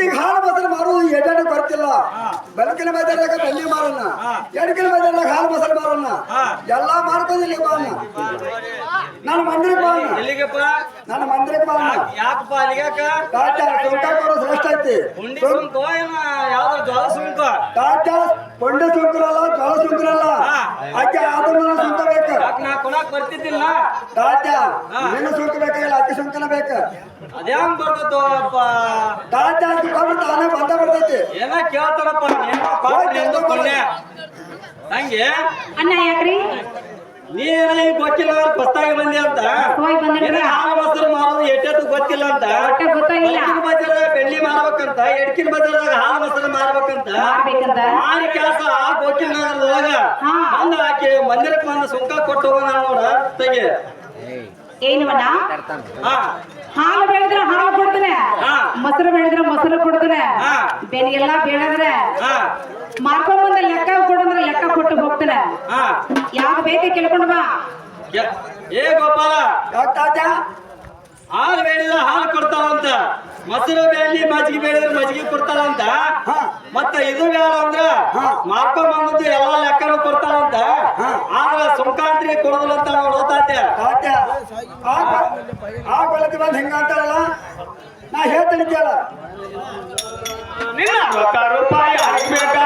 ಈಗ ಹಾಲು ಮೊಸರು ಮಾರುವುದು ಎಡ್ಡಾಡು ಬರ್ತಿಲ್ಲ. ಬೆಳಕಿನ ಬಜಾರ್ದಾಗ ಬೆಳ್ಳಿ ಮಾರನ್ನ, ಎಡಕಿನ ಬಜಾರ್ದಾಗ ಹಾಲು ಮೊಸರು ಮಾರನ್ನ ಎಲ್ಲಾ ಮಾರ್ಕೋದಿಲ್ಲ. ಬಾಣ ನನ್ನ ಮಂದಿರಕ್ಕೆ ಬಾಣ, ನನ್ನ ಮಂದಿರಕ್ಕೆ ಬಾಣ. ಟಾಟಾ ಸುಂಕ ಕೊಡೋ ಶ್ರೇಷ್ಠ ಐತಿ. ಟಾಟಾ ಪೊಂಡೆ ಸುಂಕರಲ್ಲ, ಜೋಳ ಸುಂಕರಲ್ಲ. ಆಕೆ ಆದಮ್ನ ಸುಂಕ ಬೇಕು. ಟಾಟಾ ನಿನ್ನ ಸುಂಕ ಬೇಕಾಗಿಲ್ಲ, ಆಕೆ ಸುಂಕನ ಬೇಕ. ಅದ್ಯಾಂಗ್ ಬರ್ತದಪ್ಪ? ಟಾಟಾ ಹಾಕಿಕೊಂಡು ತಾನೇ ಬಂದ ಬರ್ತೈತಿ. ಏನ ಕೇಳ್ತಾರಪ್ಪ ಹಂಗೆ ಅಣ್ಣ ಯಾಕ್ರಿ ನೀನ ಗೊತ್ತಿಲ್ಲ ಹೊಸ್ತಾಗಿ ಬಂದಿ ಅಂತ ಹಾಲು ಮೊಸರು ಮಾರೋದು ಎಟ್ಟೆತ್ತು ಗೊತ್ತಿಲ್ಲ ಅಂತ ಬಜಾರ ಬೆಳ್ಳಿ ಮಾರ್ಬೇಕಂತ ಎಡ್ಕಿನ ಬಜಾರ್ದಾಗ ಹಾಲು ಮೊಸರು ಮಾರ್ಬೇಕಂತ ಮಾರಿ ಕೆಲಸ ಗೊತ್ತಿಲ್ಲ ನಗರದೊಳಗ ಅಂದ ಆಕೆ ಮಂದಿರಕ್ಕೆ ಬಂದು ಸುಂಕ ಕೊಟ್ಟು ಹೋಗೋಣ ನೋಡ ತೆಗೆ ಏನವಣ್ಣ ಹಾಲು ಬೆಳೆದ್ರೆ ಹಾಲು ಕೊಡ್ತಾನೆ, ಮೊಸರು ಬೆಳೆದ್ರೆ ಮೊಸರು ಕೊಡ್ತಾನೆ. ಬೆನ್ಗೆಲ್ಲ ಬೆಳೆದ್ರೆ ಮಾರ್ಕೊಂಡ್ ಬಂದ ಲೆಕ್ಕ ಕೊಡಂದ್ರೆ ಲೆಕ್ಕ ಕೊಟ್ಟು ಹೋಗ್ತಾನೆ. ಯಾವ್ದು ಬೇಕೆ ಕೇಳ್ಕೊಂಡು ಬಾ. ಏ ಗೋಪಾಲ, ಹಾಲು ಬೆಳೆದ್ರೆ ಹಾಲು ಕೊಡ್ತಾರಂತ, ಮೊಸರು ಬೆಳ್ಳಿ ಮಜ್ಜಿಗೆ ಬೆಳೆದ್ರೆ ಮಜ್ಜಿಗೆ ಕೊಡ್ತಾರಂತ. ಮತ್ತ ಇದು ಬೇಡ ಅಂದ್ರ ಮಾರ್ಕೊಂಡ್ ಬಂದದ್ದು ಎಲ್ಲಾ ಲೆಕ್ಕನೂ ಕೊಡ್ತಾರಂತ. ಆದ್ರ ಸುಂಕಾಂತ್ರಿ ಕೊಡೋದಿಲ್ಲ ಅಂತ ನೋಡ್ತಾತೆ. ಆ ಕೊಳಕ್ಕೆ ಬಂದು ಹೆಂಗ ಅಂತಾರಲ್ಲ, ನಾ ಹೇಳ್ತೇನೆ ಕೇಳ. ನಿನ್ನ ರೂಪಾಯಿ ಹಾಕ್ಬೇಕಾ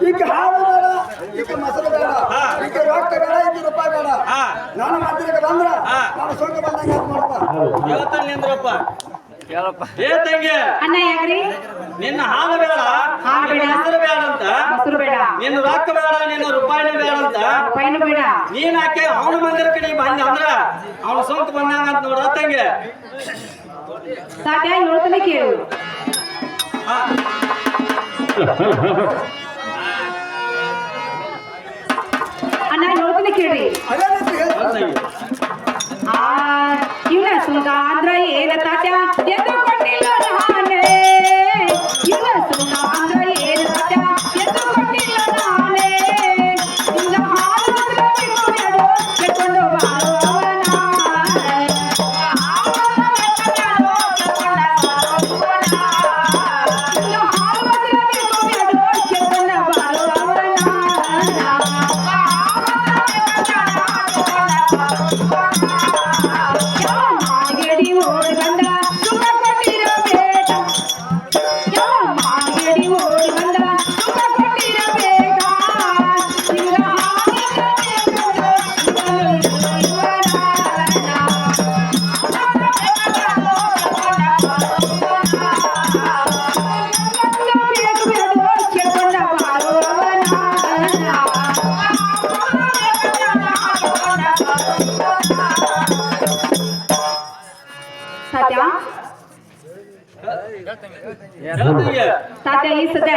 ಈಗ ಹಾಲು ಬೇಡ, ಈಗ ಮೊಸರು ಬೇಡ, ಈಗ ರೊಕ್ಕ ಬೇಡ, ಈಗ ರೂಪಾಯಿ ಬೇಡ. ನಾನು ಮಂದಿರಕ್ಕೆ ಬಂದ್ರ ನಾನು ಸುಂಕ ಬಂದಂಗ ಹೇಳ್ತಾನಿಂದ್ರಪ್ಪ. ಏ ತಂಗಿ, ಅಣ್ಣ ಯಾಕ್ರಿ ನಿನ್ನ ಹಾಲು ಬೇಡ, ಮೊಸರು ಬೇಡ ಅಂತ, ಮೊಸರು ಬೇಡ, ನಿನ್ನ ರೊಕ್ಕ ಬೇಡ, ನಿನ್ನ ರೂಪಾಯಿನೂ ಬೇಡ ಅಂತ, ರೂಪಾಯಿನೂ ಬೇಡ. ನೀನ್ ಆಕೆ ಅವನ ಮಂದಿರಕ್ಕೆ ನೀ ಬಂದ ಅಂದ್ರ ಅವನ ಸೋಂಕ ಬಂದಂಗ ಅಂತ ನೋಡ ತಂಗಿ. ಸಾಕ ಹೇಳ್ತಾನೆ ಕೇಳು. ಅಣ್ಣ ಹೇಳ್ತಾನೆ ಕೇಳ್ರಿ. ಇವನ ಸುಂಕ ಅಂದ್ರ ಏನ ತಾತ ಎದ್ದು ಕೊಟ್ಟಿಲ್ಲ ನಾನೇ. ಇವನ ಸುಂಕ ಅಂದ್ರ ಏನ ತಾತ ಎದ್ದು ಕೊಟ್ಟಿಲ್ಲ ನಾನೇ. ಇಲ್ಲ ಹಾಲು ಕೆಟ್ಕೊಂಡು ಬಾಳುವವನ ಓಡಿ ಬಂದ ಹೇಳ್ತೀವಿ. ತಾತ ಈ ಸದ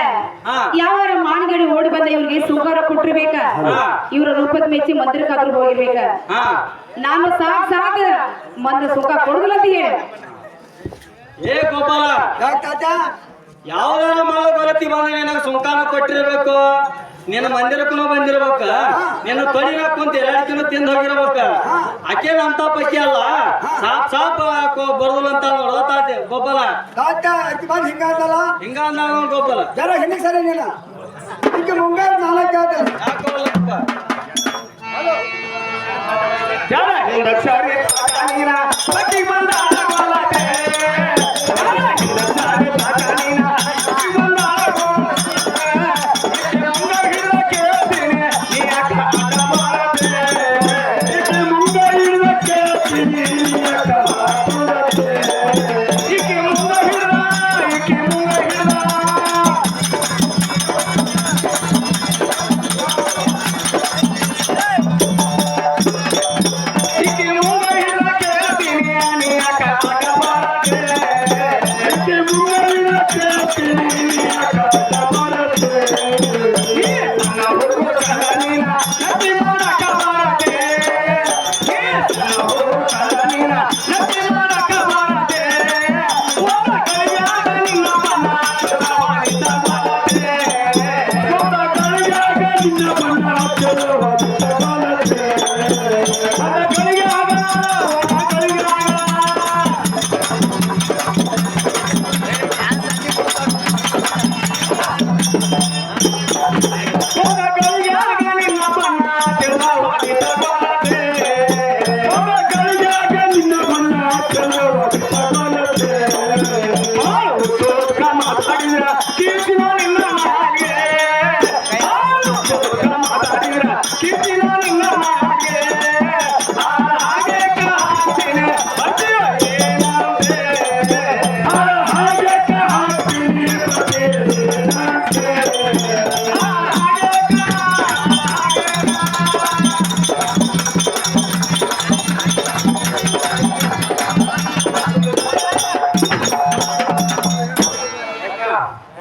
ಹಾ. ಯಾವಾರ ಮಾನಗಡಿ ಓಡಿ ಬಂದ ಇವ್ರಿಗೆ ಸುಗಾರ ಕೊಟ್ಟಿರ್ಬೇಕ ಇವ್ರ ರೂಪದ ಮೆಚ್ಚಿ ಮಂದಿರಕ್ಕಾದ್ರೂ ಹೋಗಿರ್ಬೇಕ ಹಾ ನಾನು ಸಾಕ್ ಮಂದಿ ಸುಖ ಕೊಡುದಿಲ್ಲ ಅಂತ ಹೇಳಿ ಏ ಗೋಪಾಲ, ಯಾಕೆ ತಾತ ಯಾವ್ದಾರ ಮಾಡೋ ಗಲತಿ ಬಂದ ನಿನಗ ಸುಂಕಾನ ಕೊಟ್ಟಿರ್ಬೇಕು. ನಿನ್ನ ಮಂದಿರಕ್ಕೂ ಬಂದಿರ್ಬೇಕ, ನಿನ್ನ ತೊಳಿನ ಕುಂತ ಎಲ್ಲಾಡ್ಕಿನೂ ತಿಂದು ಹೋಗಿರ್ಬೇಕ. ಆಕೇನ ಅಂತ ಪಕ್ಕಿ ಅಲ್ಲ, ಸಾಪ್ ಬರೋದಿಲ್ಲ ಅಂತ ನೋಡು ತಾತೆ ಗೋಪಾಲ. ತಾತ ಅಕ್ಕಿ ಬಂದು ಹಿಂಗಾದಲ್ಲ ಹಿಂಗ ಅಂದ ಗೋಪಾಲ. ಜರ ಹಿಂದೆ ಸರಿ ನೀನು ಈಗ ಮುಂಗಾರು ನಾಲ್ಕು ಕೇಳ್ತೇನೆ ಯಾಕೋಲ್ಲಪ್ಪ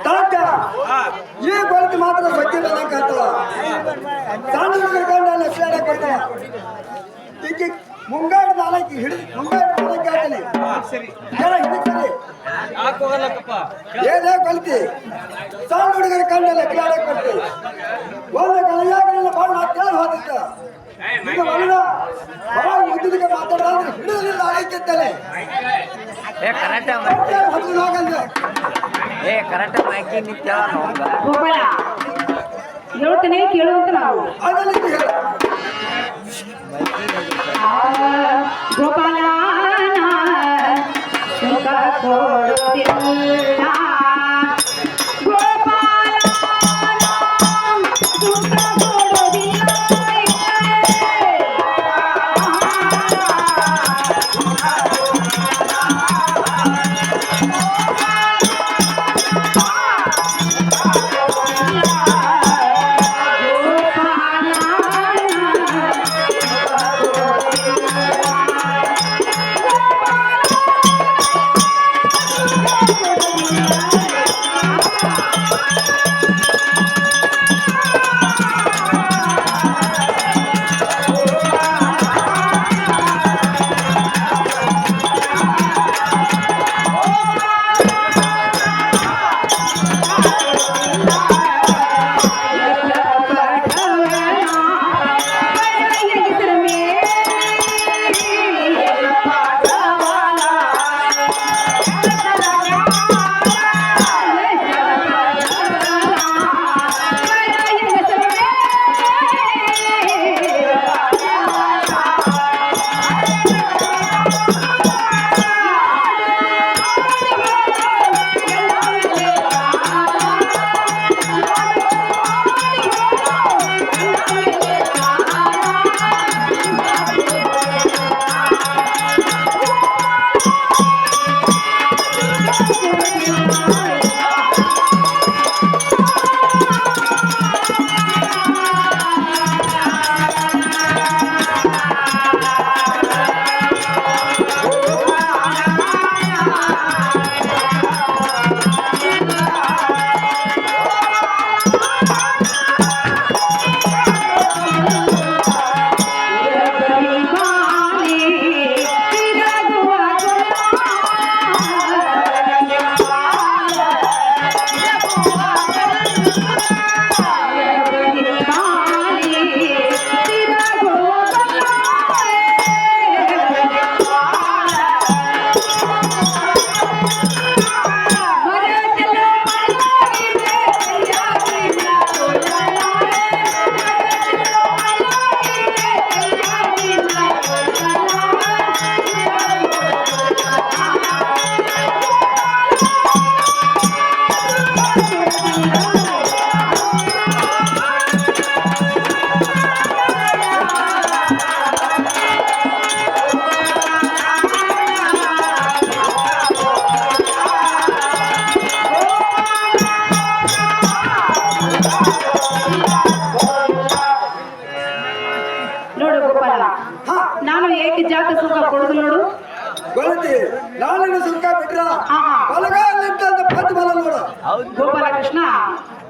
ತಾತ ಈ ಕೊರತೆ ಮಾತ್ರ ಸತ್ಯ ಬಂದಂಗೆ ಆಗ್ತದ. ಸಣ್ಣ ಹುಡುಗರ ಕಂಡ ಲಕ್ಷಣ ಕೊಡ್ತಾನೆ ಈಗ ಮುಂಗಾರು ನಾಲ್ಕು ಹಿಡಿದು ಮುಂಗಾರು ನಾಲ್ಕು ಹೇಳ್ತಾನೆ ಜರ ಹಿಡಿತಾರೆ ಯಾಕೋಗಲ್ಲಕ್ಕಪ್ಪ. ಏನೇ ಕೊಲ್ತಿ ಸಣ್ಣ ಹುಡುಗರ ಕಂಡ ಲಕ್ಷಣ ಕೊಡ್ತಿ ಒಂದು ಕಳೆಯಾಗಲಿಲ್ಲ ಬಾಳ ಕೇಳಿ ಹೋದಿತ್ತ ಈಗ ಒಳ್ಳ ಬಹಳ ಮುದ್ದಿಗೆ ಮಾತಾಡಿದ್ರೆ ಹಿಡಿದಿಲ್ಲ ಆಯ್ಕೆತ್ತಲೆ ಹೊತ್ತು ಹೋಗಂದ್ರೆ ಗೋಪಾಲ ಹೇಳ್ತೇನೆ ಕೇಳುವಂತ ನಾವು ಅದರಲ್ಲಿ ಹೇಳ ಗೋಪಾಲ ಸುಖ ಕೊಡುತ್ತಿಲ್ಲ ಗೋಪಾಲ ಸುಖ ಕೊಡುವುದಿಲ್ಲ ಹಾ ಹಾ ಬಲಗಾಲಿಟ್ಟಂತ ಪಂಚ ಬಲ ನೋಡು. ಗೋಪಾಲಕೃಷ್ಣ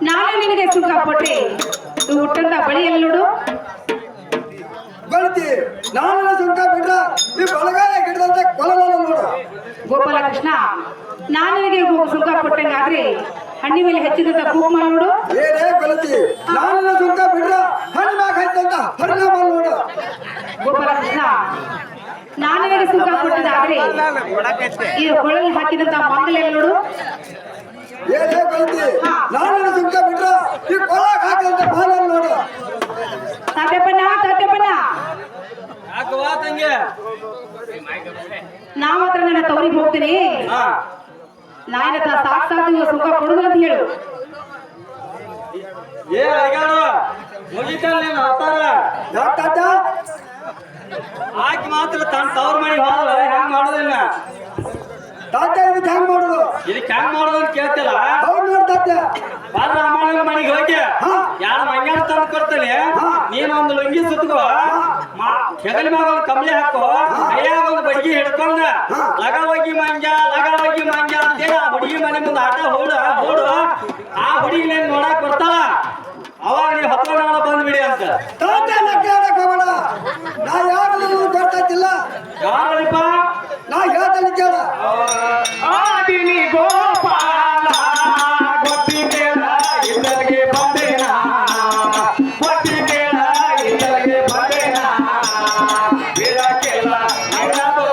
ನಾನು ನಿನಗೆ ಸುಖ ಕೊಟ್ಟೆ ನೀವು ಹುಟ್ಟಂತ ಬಳಿ ಎಲ್ಲಿ ನೋಡು ಗಳಿತಿ ನಾನು ಸುಂಕ ಬಿಟ್ರ ಈ ಬಲಗಾಲ ಗಿಡದಂತ ಕೊಲಲ ನೋಡು. ಗೋಪಾಲಕೃಷ್ಣ ನಾನು ನಿನಗೆ ಸುಖ ಕೊಟ್ಟಂಗಾದ್ರೆ ಹಣ್ಣಿ ಮೇಲೆ ಹೆಚ್ಚಿದಂತ ಕುಂಕುಮ ನೋಡು. ಏನೇ ಗಳಿತಿ ನಾನು ಸುಂಕ ಬಿಟ್ರ ಹಣ್ಣು ಮ್ಯಾಗ ಹಚ್ಚಂತ ಪರಿಣಾಮ ನೋಡು. ಗೋಪಾಲಕೃಷ್ಣ ನಾನು ನಿನಗೆ ಸುಖ ಕೊಟ್ಟದಾದ್ರೆ ಇದು ಕೊಳಲಿ ಹಾಕಿದಂತ ಮಂಗಲ ಎಲ್ಲಿ ನೋಡು. ಏನೇ ಗಳಿತಿ ನಾನು ಸುಂಕ ಬಿಟ್ರ ಈ ಕೊಳಗ ಹಾಕಂತ ಬಾಲ ನೋಡು. ತಾತ್ಯಪ್ಪನ ಯಾಕವಾ ತಂಗಿ ನಾ ಮಾತ್ರ ನನ್ನ ತವರಿಗೆ ಹೋಗ್ತೀನಿ. ನಾಯನ ಸಾಕ್ಷಾತ್ ನೀವು ಸುಖ ಕೊಡುದು ಅಂತ ಹೇಳು. ಏ ಅಯ್ಯಾಡು ಮುಗಿತಲ್ಲ ನೀನು ಅವತಾರ ಯಾಕ ಆಕಿ ಮಾತ್ರ ತನ್ನ ತವ್ರ ಮನೆ ಹೋದ ಹೆಂಗ್ ಮಾಡೋದಿಲ್ಲ ತಾತ ಇದಕ್ಕೆ ಹೆಂಗ್ ಮಾಡುದು ಇದಕ್ಕೆ ಹೆಂಗ್ ಮಾಡೋದು ಅಂತ ಕೇಳ್ತಿಲ್ಲ. ಹೌದು ನೋಡ್ತಾತ ಬಾರ ರಾಮಣ್ಣ ಮನೆಗೆ ಹೋಗಿ ಯಾರು ಮಂಗ್ಯಾನ ತಂದು ಕೊಡ್ತಾನೆ ನೀನು ಒಂದು ಲುಂಗಿ ಸುತ್ತಕೋ ಹೆಗಲ ಮ್ಯಾಗ ಒಂದು ಕಂಬಳಿ ಹಾಕೋ ಕೈಯಾಗ ಒಂದು ಬಡ್ಗಿ ಹಿಡ್ಕೊಂಡ ಲಗ ಹೋಗಿ ಮಂಜ ಅಂತೇಳಿ ಆ ಹುಡುಗಿ ಮನೆ ಮುಂದೆ ಆಟ ಹೋಡು ಆ ಹುಡುಗಿ ನೀನ್ ನೋಡಕ್ ಬರ್ತಾಳ ಅವಾಗ ನೀವು ಹತ್ರ ಬಂದ್ಬಿಡಿ ಅಂತ. ತಾತ ನಕ್ಕಾಡಕ್ ಹೋಗೋಣ. ನಾ ಯಾರು ಗೊತ್ತಾಯ್ತಿಲ್ಲ ಯಾರಪ್ಪ ನಾ ಹೇಳ್ತಾನೆ ಕೇಳ. ಆದಿನಿ ಗೋಪಾಲ ಗೊತ್ತಿದ್ದೇಳ ಇದ್ದರಿಗೆ ಬಂದೇನ ಗೊತ್ತಿದ್ದೇಳ ಇದ್ದರಿಗೆ ಬಂದೇನ ಬಿಡಕ್ಕೆಲ್ಲ ನಿನ್ನದು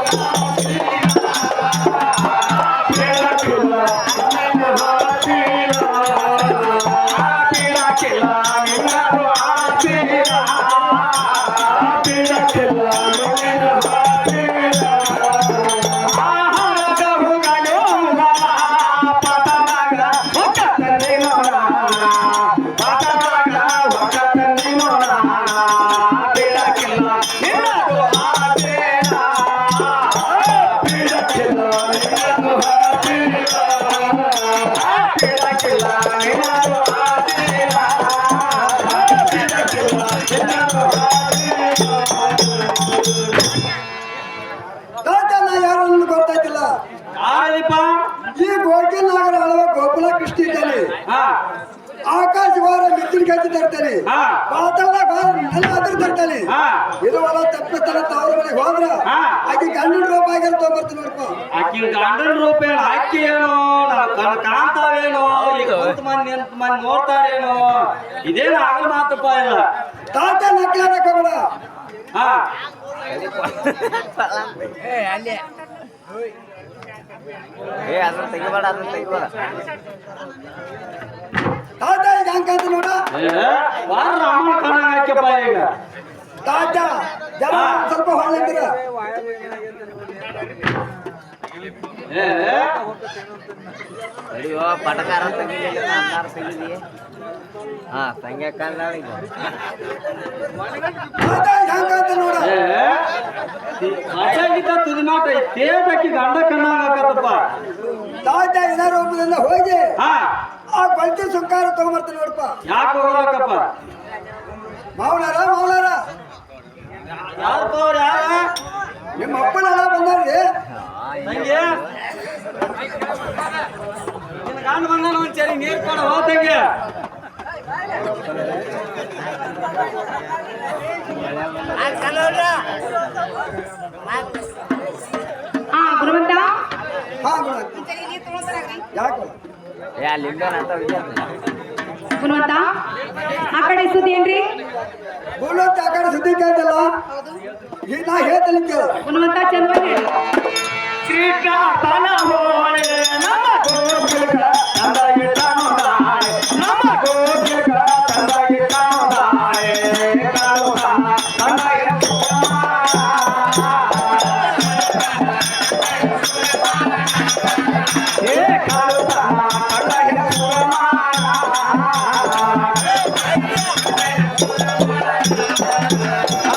ಬಿಡಕ್ಕಿಲ್ಲ ನಿನ್ನ ಹಾಸಿನ ಬಿಡಕ್ಕಿಲ್ಲ ನಿನ್ನದು ಹಾಸಿನ ಬಿಡಕ್ಕಿಲ್ಲ ನಿನ್ನ ಹಾಸಿನ ಆಹಾರದ ಹುಗಲು ಮುಗಲ ಪತನಾಗ ಒಕ್ಕತ್ತಲ್ಲಿ ನೋಡ ಪತನಾಗ ಒಕ್ಕತ್ತಲ್ಲಿ ನೋಡ ಬಿಡಕ್ಕಿಲ್ಲ ನಿನ್ನದು ಹಾಸಿನ ಬಿಡಕ್ಕಿಲ್ಲ ನಿನ್ನದು ಹಾಸಿನ ಬಿಡಕ್ಕಿಲ್ಲ ನಿನ್ನದು ಹಾಸಿನ ಬಿಡಕ್ಕಿಲ್ಲ ನಿನ್ನದು ತಾತ ನಾ ಯಾರು ಗೊತ್ತಾಯ್ತಿಲ್ಲ. ಯಾರಪ್ಪ ಈ ಗೋಕಿನಾಗರ ಅಳವ ಗೋಪಾಲ ಕೃಷ್ಣ ಇದ್ದಾನೆ. ಹಾ ಆಕಾಶವಾರ ಮಿತ್ತಿನ ಕಚ್ಚಿ ತರ್ತಾನೆ. ಹಾ ಪಾತಾಳದಾಗ ನೆಲ ಅದ್ರ ತರ್ತಾನೆ. ಹಾ ಇದು ಹೊಲ ತಪ್ಪಿಸ್ತಾನೆ ಅವ್ರ ಮನೆಗೆ ಹೋದ್ರ ಹಾ. ಆಕೆ ಗಂಡನ ರೂಪ ಆಗಿರ್ ತೊಗೊಂಬರ್ತೀನಿ ನೋಡ್ಕೊ. ಆಕಿ ಗಂಡನ ರೂಪ ಏನು ಅಕ್ಕಿ ಏನೋ ಕಾಣ್ತಾವೇನೋ ಈಗ ಕುಂತ ಮಂದಿ ಎಂತ ಮಂದಿ ನೋಡ್ತಾರೇನೋ ಇದೇನು ಆಗಲ್ ಮಾತಪ್ಪ ಇಲ್ಲ. ತಾತ ನಕ್ಲಾಡಕ್ ಹೋಗೋಣ. ಹಾ ಅದನ್ನ ತೆಗಿಬೇಡ ತಾತ ಈಗ ಹಂಗಂತ ನೋಡ. ವಾರ ರಾಮನ ಕಣ ಹಾಕ್ಯಪ್ಪ ಈಗ ತಾತ ಜನ ಸ್ವಲ್ಪ ಹೊಳ್ಳಿದ್ರ ಅಯ್ಯೋ ಪಟಕಾರ ತೆಗಿಲಿಲ್ಲ ಅಂದಾರ ತೆಗಿಲಿ ಹಾ ತಂಗ್ಯಾಕ ತಾತ ಈಗ ಹಂಗಂತ ನೋಡ. ಮಜಾಗಿದ್ದ ತುದಿ ಮಾಟ ತೇಟಕ್ಕಿ ಗಂಡ ಕಣ್ಣ ಹಾಕತ್ತಪ್ಪ. ತಾತ ಇದ ರೂಪದಿಂದ ಹೋಗಿ ಹಾ ಆ ಬಲ್ತಿ ಸುಂಕಾರ ತಗೊಂಬರ್ತೀನಿ ನೋಡಪ್ಪ. ಯಾಕೆ ಹೋಗ್ಬೇಕಪ್ಪ ಮಾವನಾರ ಯಾರಪ್ಪ ಅವ್ರು ಯಾರ ನಿಮ್ಮ ಅಪ್ಪನ ಹಣ ಬಂದ್ರಿ. ತಂಗಿ ನಿನ್ನ ಗಂಡ ಬಂದಾನ ಒಂದ್ಸರಿ ನೀರ್ ಕೊಡ ಹೋ ತಂಗಿ. ಹಾ ಗುರುವಂತ ಹಾ ಗುಣ ಯಾಕೆ ಅಲ್ಲಿಂದ ಅಂತ ಗುರುವಂತ ಆ ಕಡೆ ಸುದ್ದಿ ಏನ್ರಿ ಗೋಲೋತ್ ಆ ಕಡೆ ಸುದ್ದಿ ಕೇಳ್ತಲ್ಲ ಈಗ ನಾ ಹೇಳ್ತೀನಿ ಕೇಳ. ಗುರುವಂತ ಚಂದ್ವಾಗಿ ಕೃಷ್ಣ ತನ ಹೋಳೆ ನಮ್ಮ ಗೋಪಿಗಳ ತಂದಾಗಿ ತಾನುದಾಳೆ ನಮ್ಮ ಗೋಪಿಗಳ ತಂದಾಗಿ ತಾನುದಾಳೆ ತಂದಾಗಿ ಏ ಕಾಳುತನ ಕಳ್ಳಗೆ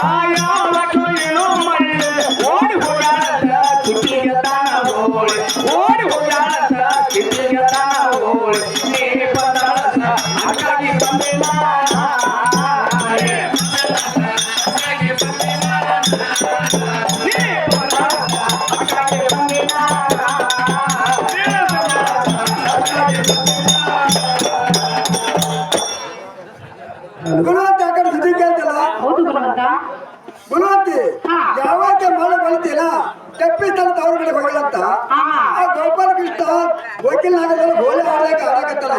ಆಯಾವಟ್ಟು ಏನೋ ಮಳ್ಳೆ ಓಡಿ ಹೋಗಾಡ ತುಟಿಗೆ ತಾನ ಓಡಿ ಹೋಗಾಡ ಗುಣವಂತಿ ಆ ಕಡೆ ಸುದ್ದಿ ಕೇಳ್ತಿಲ್ಲ ಹೌದು ಗುಣವಂತ. ಗುಣವಂತಿ ಹಾ. ಯಾವಾಗ ಮಳೆ ಬಳಿತಿಲ್ಲ ತಪ್ಪಿಸ್ತಾನ ತವ್ರ ಕಡೆ ಹೋಗಲಂತ ಹಾ ಆ ಗೋಪಾಲ ಕೃಷ್ಣ ವಕೀಲನಾಗದಲ್ಲ ಗೋಲಿ ಆಡಕ್ಕೆ ಆಡಕತ್ತಲ್ಲ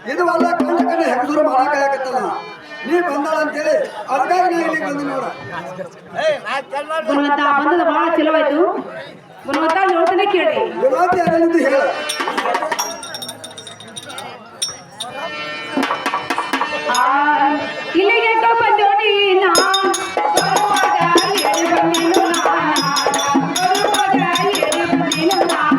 ಇದು ಅಲ್ಲ ಕಂಡ ಕಂಡ ಹೆಂಗಸರು ಮಾಡಾಕತ್ತಲ್ಲ ನೀ ಬಂದಾಳ ಅಂತೇಳಿ ಅದಕ್ಕಾಗಿ ನಾ ಇಲ್ಲಿಗೆ ಬಂದಿ ನೋಡ ಗುಣವಂತ ಬಂದದ ಬಹಳ ಚಲೋವಾಯ್ತು. ಗುಣವಂತ ಹೇಳ್ತಾನೆ ಕೇಳಿ. ಗುಣವಂತಿ ಅದಲ್ಲಿದ್ದು ಹೇಳ ಇಲ್ಲಿಗೆ ಬಂದೋ ನೀನ ಬರುವಾಗ ಎಲ್ಲಿ ಬಂದಿನು ನಾನ ಬರುವಾಗ ಎಲ್ಲಿ ಬಂದಿನು ನಾನ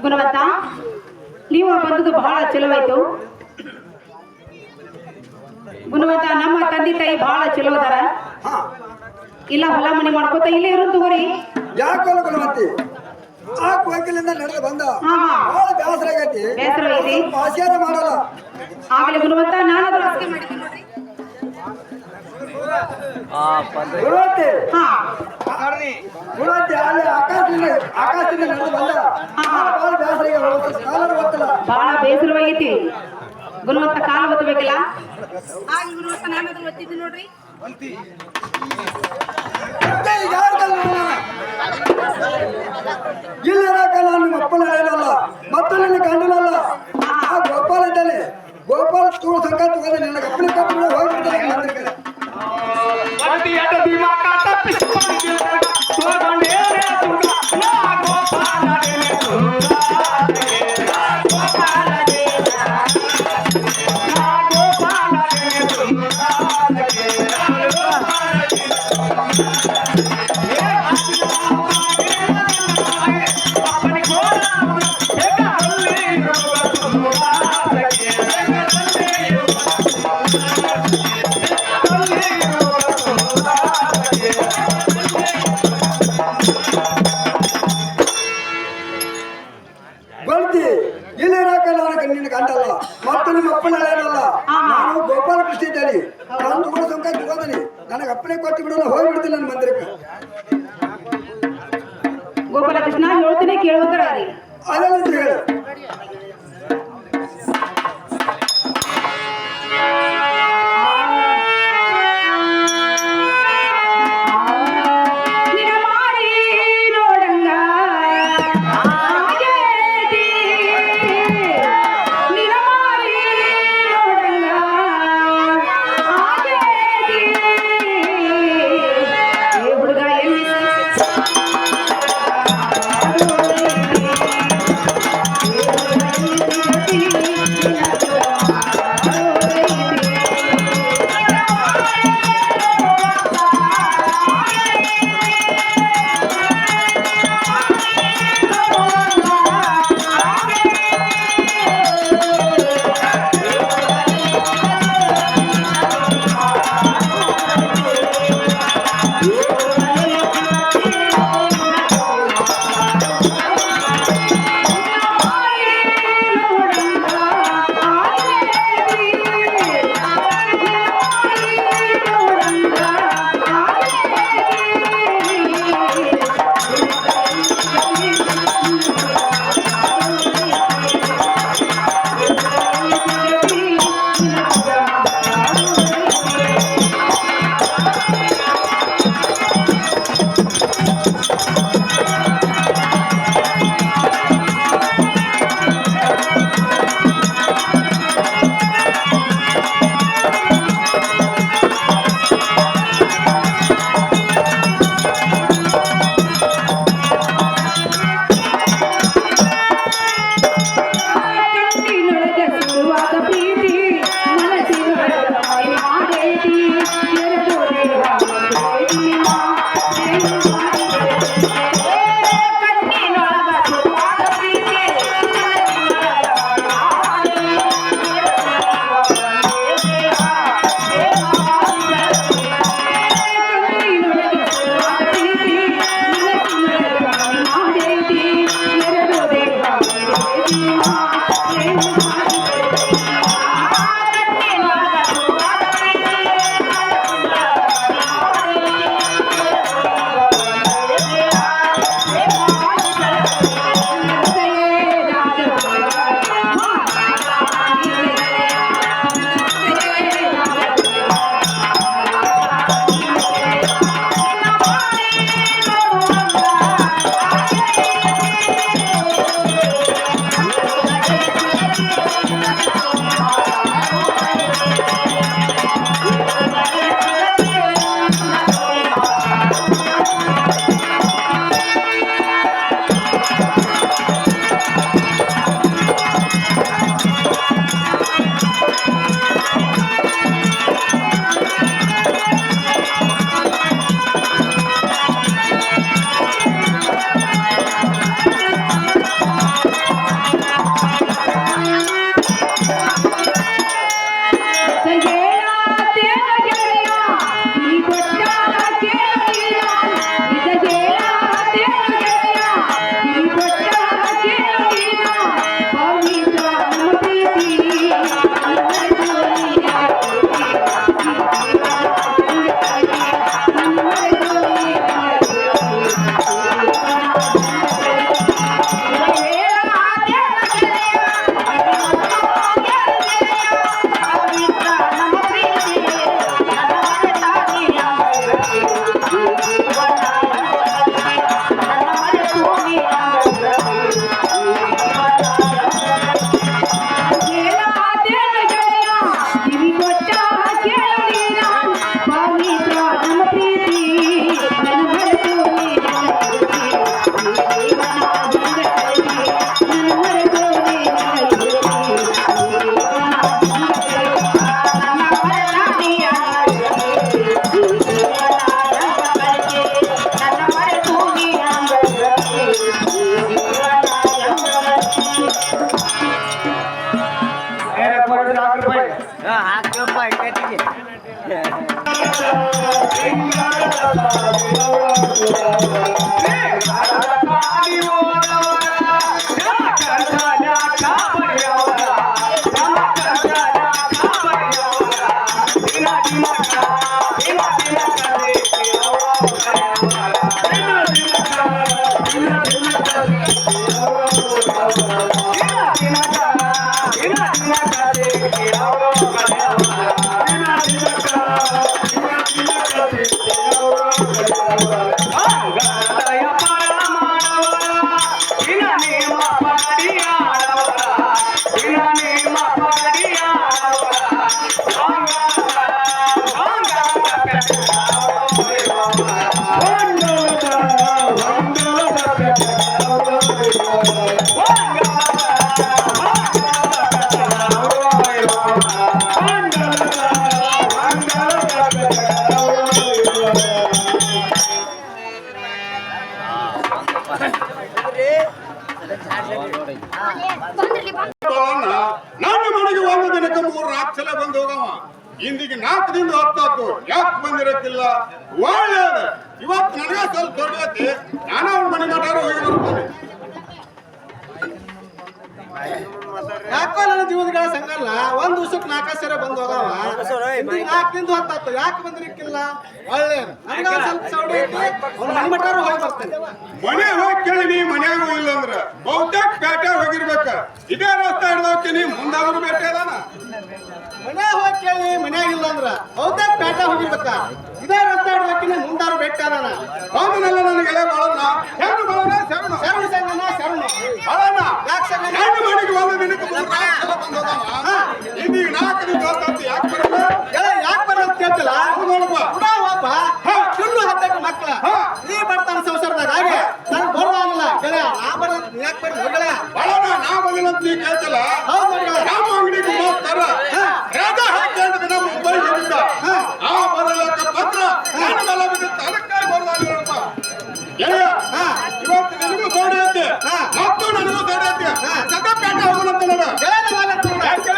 ಗುಣವಂತ ನೀವು ಬಂದದ್ದು ಬಹಳ ಚಲೋವಾಯ್ತು. ಗುಣವಂತ ನಮ್ಮ ತಂದೆ ತಾಯಿ ಬಹಳ ಚಲೋ ಅದಾರ. ಇಲ್ಲ ಹೊಲ ಮನೆ ಮಾಡ್ಕೋತ ಇಲ್ಲೇ ಇರೋದು ತಗೋರಿ. ಯಾಕೆ ಗುಣವಂತಿ ಆ ವಕೀಲಿಂದ ನಡೆದು ಬಂದ ಬಹಳ ಬೇಸರ ಆಗೈತಿ. ಬೇಸರ ಐತಿ ಆಚಾರ ಮಾಡಲ್ಲ ಆಗಲೇ ಗುಣವಂತ ನಾನಾದ್ರೂ ಅಷ್ಟೇ ಮಾಡಿದ್ದೀನಿ ನೋಡ್ರಿ. ಗುಣವಂತಿ ಹಾ ಗುಣವಂತಿ ಅಲ್ಲಿ ಆಕಾಶದಿಂದ ನಡೆದು ಬಂದ ಬಹಳ ಬೇಸರ ಕಾಲ ಗೊತ್ತಲ್ಲ ಬಹಳ ಬೇಸರವಾಗೈತಿ. ಗುಣವಂತ ಕಾಲ ಒತ್ತಬೇಕಲ್ಲ. ಆಗ ಗುಣವಂತ ನಾನಾದ್ರೂ ಒತ್ತಿದ್ದೀನಿ ನೋಡ್ರಿ. ಇಲ್ಲಿರಾಕ ನಾನು ನಿಮ್ಮ ಅಪ್ಪನ ಹೇಳಲ್ಲ ಮತ್ತು ನಿನ್ನ ಗಂಡನಲ್ಲ. ಆ ಗೋಪಾಲ ಇದ್ದಾನೆ ಗೋಪಾಲ ತೂಳು ಸಂಕ ತಗೊಂಡು ನಿನ್ನ ಅಪ್ಪನ ಕಪ್ಪನ ಹೋಗ್ಬಿಡ್ತಾನೆ. ಬಳ್ತಿ ಇಲ್ಲಿರಾಕ ನಾನು ನಿನ್ನ ಗಂಡಲ್ಲ ಮತ್ತು ನಿಮ್ಮ ಅಪ್ಪನ ಹೇಳಲ್ಲ. ನಾನು ಗೋಪಾಲ ಕೃಷ್ಣ ಇದ್ದೇನೆ. ನಾನು ತಗೊಂಡು ಸಂಕ ತಗೋದನಿ ನನಗೆ ಅಪ್ಪನೇ ಕೊಟ್ಟು ಬಿಡೋಲ್ಲ ಹೋಗ್ಬಿಡ್ತೀನಿ ನನ್ನ ಮಂದಿರಕ್ಕೆ. ಗೋಪಾಲ ಕೃಷ್ಣ ಹೇಳ್ತೀನಿ ಕೇಳ್ಬೇಕಾರ ರೀ. ಅದನ್ನು ಹೇಳು. ಹುಡುಗ ನನ್ನ ಮನೆಗೆ ಒಂದು ದಿನಕ್ಕೆ 3-4 ಸಲ ಬಂದು ಹೋಗವ. ಇಂದಿಗೆ 4 ದಿನ ಹೊತ್ತಾತು, ಯಾಕೆ ಬಂದಿರಕ್ಕಿಲ್ಲ? ಒಳ್ಳೆಯದು. ಇವತ್ತು ನನಗೆ ಸ್ವಲ್ಪ ದೊಡ್ಡತಿ, ನಾನು ಅವ್ನ ಮನೆ ಮಠಾರು ಹೋಗಿ ಬರ್ತೇನೆ. ಯಾಕೋ ನನ್ನ ಜೀವನಗಳ ಸಂಗಲ್ಲ, ಒಂದ್ ದಿವಸಕ್ಕೆ 4 ಸಲ ಬಂದು ಹೋಗವ. 4 ದಿನ ಹೊತ್ತಾತು, ಯಾಕೆ ಬಂದಿರಕ್ಕಿಲ್ಲ? ಒಳ್ಳೆಯದು. ನನಗ ಸ್ವಲ್ಪ ಸೌಡಿ ಐತಿ, ಅವ್ನ ಮನೆ ಮಠಾರು ಹೋಗಿ ಬರ್ತೇನೆ. ಮನೆ ಹೋಗಿ ಕೇಳಿ, ನೀ ಮನ್ಯಾಗೂ ಇಲ್ಲ ಅಂದ್ರ ಬಹುತೇಕ ಪೇಟೆ ಹೋಗಿರ್ಬೇಕ. ಇದೇ ರಸ್ತೆ ಹಿಡ್ದೋಗ್ತೀನಿ, ಮುಂದಾದ್ರೂ ಭೇಟಿ ಅದಾನ. ಮನೆ ಹೋಗಿ ಕೇಳಿ, ಮನ್ಯಾಗ ಇಲ್ಲ ಅಂದ್ರ ಬಹುತೇಕ ಪೇಟೆ ಹೋಗಿರ್ಬೇಕ. ಇದೇ ರಸ್ತೆ ಹಿಡ್ಬೇಕಿನ ಮುಂದಾರು ಬೆಟ್ಟ ಅದಾನ. ಬಂದನೆಲ್ಲ ನನಗೆಲ್ಲ ಬಾಳಣ್ಣ, ಹೆಣ್ಣು ಬಾಳಣ್ಣ, ಶರಣ ಶರಣ ಸಂಗನ ಶರಣ ಬಾಳಣ್ಣ. ಯಾಕೆ ಸಂಗನ? ನನ್ನ ಮನೆಗೆ ಒಂದು ದಿನಕ್ಕೆ 3-4 ಸಲ ಬಂದು ಹೋಗವ. ಇಂದಿಗೆ 4 ದಿನ ಹೊತ್ತಾತು, ಯಾಕೆ ಬರಲ್ಲ? ಯಾಕೆ ಬರೋದು ಕೇಳ್ತಿಲ್ಲ? ನೋಡಪ್ಪ, ಒಬ್ಬ ಸುಳ್ಳು ಹತ್ತಕ್ಕೆ ಮಕ್ಕಳ ನೀ ಬರ್ತಾನ ಸಂಸಾರದಾಗ ಹಾಗೆ ನನ್ ಬರೋದಿಲ್ಲ ಗೆಳೆಯ. ನಾ ಬರೋದು ಯಾಕೆ ಬರೋದು ಗೆಳೆಯ? ಬಾಳಣ್ಣ, ನಾ ಬಂದಿಲ್ಲ ಅಂತ ನೀ ಕೇಳ್ತಿಲ್ಲ. ಹೌದು ಗೆಳೆಯ. ನಮ್ಮ ಅಂಗಡಿಗೆ ಹೋಗ್ತಾರ, ರಜಾ ಹಾಕಿ 2 ದಿನ ಮುಂಬೈ ಹೋಗಿದ್ದ. ಆ ಬರಲಕ್ಕ ಪತ್ರ ನನ್ನ ಮೇಲೆ ಬಿದ್ದಿತ್ತು, ಅದಕ್ಕಾಗಿ ಬರೋದಾಗಿಲ್ಲಪ್ಪ. ಗೆಳೆಯ, ಇವತ್ತು ನಿನಗೂ ತೋಡಿ ಐತೆ, ಮತ್ತು ನನಗೂ ತೋಡಿ ಐತೆ. ಸದಾ ಪೇಟೆ ಹೋಗೋಣಂತ ನೋಡ. ಗೆಳೆಯನ ಮೇಲೆ ತಗೊಂಡ. ಯಾಕೆ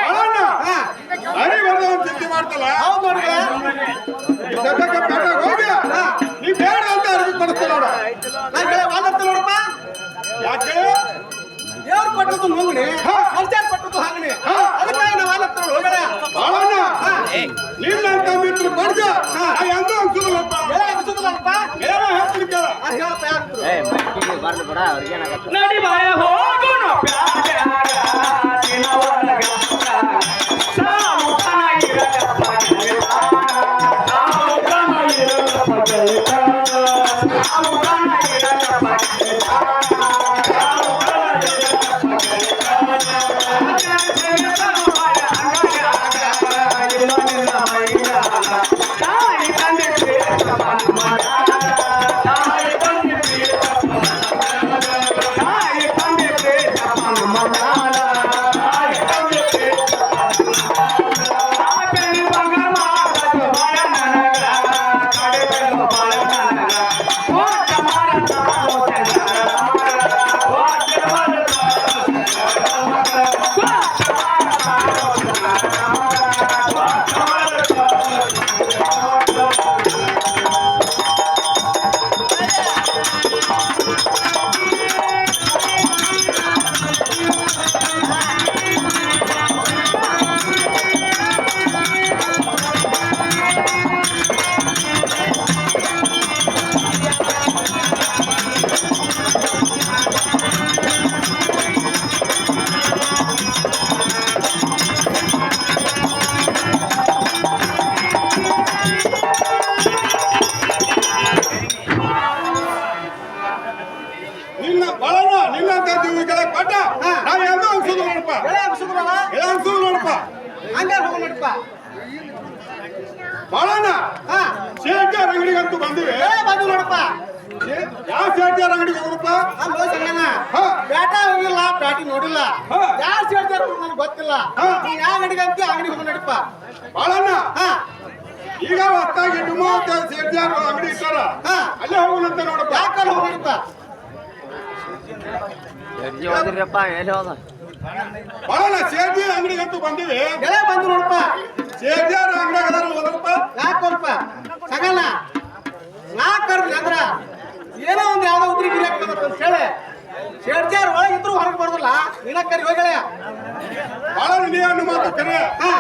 ಬಾಳಣ್ಣ, ಮನೆ ಬರ್ದವನ್ ಚಿಂತೆ ಮಾಡ್ತಲ್ಲ. ಹೌದು ನೋಡಿ ಗೆಳೆಯ. ಸದ್ಯಕ್ಕೆ ಪೇಟೆಗೆ ಹೋಗಿ ನೀ ಬೇಡ ಅಂತ ಅರ್ಬಿ ಕೊಡಿಸ್ತೀನಿ ನೋಡ. ನಾನ್ ಗೆಳೆಯ ವಾಲತ್ತ ನೋಡಪ್ಪ. ಯಾಕೆ? ದೇವ್ರು ಕೊಟ್ಟದ್ದು ನೋಂಗಣಿ, ಮನುಷ್ಯರು ಕೊಟ್ಟದ್ದು ಹಾಗಣಿ. ಅದಕ್ಕಾಗಿ ನಾವು ವಾಲತ್ತ ನೋಡ ಬಾಳಣ್ಣ, ನಿನ್ನಂತ ಮಿತ್ರ ಪಡ್ದ ಎಂದೂ ಅನ್ಸುದಿಲ್ಲಪ್ಪ. ಗೆಳೆಯ ಅನಿಸುತ್ತಲ್ಲಪ್ಪ. ಏನೋ ಹೇಳ್ತೀನಿ ಕೇಳ. ಹೇಳಪ್ಪ ಯಾರು? ಮಟ್ಟಿಗೆ ಬರ್ದು ಬಿಡ, ಅವ್ರಿಗೇನಾಗತ್ತ? ನಡಿ ಬಾಯ ಹೋಗೋಣ ಪ್ಯಾಟ್ಯಾಗ, ದಿನವೊಳಗ ಸಾಮುಖನ ಇರಲಪ್ಪ ಗೆಳೆತಾನ, ಸಾಮುಖನ ಇರಲಪ್ಪ ಗೆಳೆತಾನ, ಸಾಮುಖನ ಇರಲಪ್ಪ ಗೆಳೆತಾನ, ಸಾಮುಖನ ಇರಲಪ್ಪ ಗೆಳೆತಾನ. ಇಲ್ಲ ನಿನ್ನ ಮೈಯಾನ, ತಾಯಿ ತಂದೆ ಪ್ರೇಮ ಮನ, ತಾಯಿ ತಂದೆ ಪ್ರೇಮ ತಾಯಿ ತಂದೆ ಪ್ರೇಮ ಮನ, ತಾಯಿ ತಂದೆ ಪ್ರೇಮ ಕೆಳಗೆ ಕೊಟ್ಟ ನಾವು ಎಲ್ಲೂ ಅನ್ಸೋದು ನೋಡಪ್ಪ ಎಳೆ ಅನ್ಸುದ್ರಲ್ಲ ಎಲ್ಲ ಅನ್ಸೋದು ನೋಡಪ್ಪ ಹಂಗಾರ ಹೋಗಿ ನಡಿಪ ಬಾಳಣ್ಣ ಹಾ ಶೇಟ್ಯಾರ ಅಂಗಡಿಗಂತೂ ಬಂದಿವೆ ಎಳೆ ಬಂದು ನೋಡಪ್ಪ ಯಾವ ಶೇಟ್ಯಾರ ಅಂಗಡಿಗೆ ಹೋಗಪ್ಪ ಅಲ್ಲೋ ಸಂಗಣ್ಣ ಹಾ. ಬ್ಯಾಟ ಹೋಗಿಲ್ಲ ಬ್ಯಾಟಿ ನೋಡಿಲ್ಲ ಹಾ. ಯಾರು ಸೇರ್ತಾರ ನನಗೆ ಗೊತ್ತಿಲ್ಲ ಹಾ. ನೀ ಯಾವ ಅಂಗಡಿಗೆ ಅಂತ ಅಂಗಡಿ ಹೋಗಿ ನಡಿಪ ಬಾಳಣ್ಣ ಹಾ ಈಗ ಹೊತ್ತಾಗಿ ಡುಮಾ ಅಂತ ಶೇಟ್ಯಾರ ಅಂಗಡಿ ಇಟ್ಟಾರ ಹಾ. ಅಲ್ಲೇ ಹೋಗುನಂತ ನೋಡಪ್ಪ ಯಾಕಲ್ಲಿ ಹೋಗಿ ನಡಿಪ ಎಲ್ಲಿ ಹೋದ್ರಪ್ಪ ಎಲ್ಲಿ ಹೋದ ಬಾಳಣ್ಣ ಶೇಟ್ಯಾರ ಅಂಗಡಿಗಂತೂ ಬಂದಿವೆ ಎಳೆ ಬಂದು ನೋಡಪ್ಪ ಶೇಟ್ಯಾರ ಅಂಗಡಿಯಾಗ ಅದಾರ ಹೋದಪ್ಪ ಯಾಕೊಲ್ಪ ಸಂಗಣ್ಣ ನಾ ಕರ್ದ್ರಿ ಅಂದ್ರ ಏನೋ ಒಂದು ಯಾವ್ದೋ ಉದ್ರಿ ಗಿರಿ ಆಗ್ತದ ಅಂತ ಹೇಳಿ ಶೇಡ್ಜಾರ್ ಒಳಗೆ ಇದ್ರು ಹೊರಗೆ ಬರೋದಿಲ್ಲ ನೀನ ಕರಿ ಹೋಗಳೆ ಬಾಳಣ್ಣ ನೀ ಅನ್ನು ಮಾತು ಕರೆ ಹಾ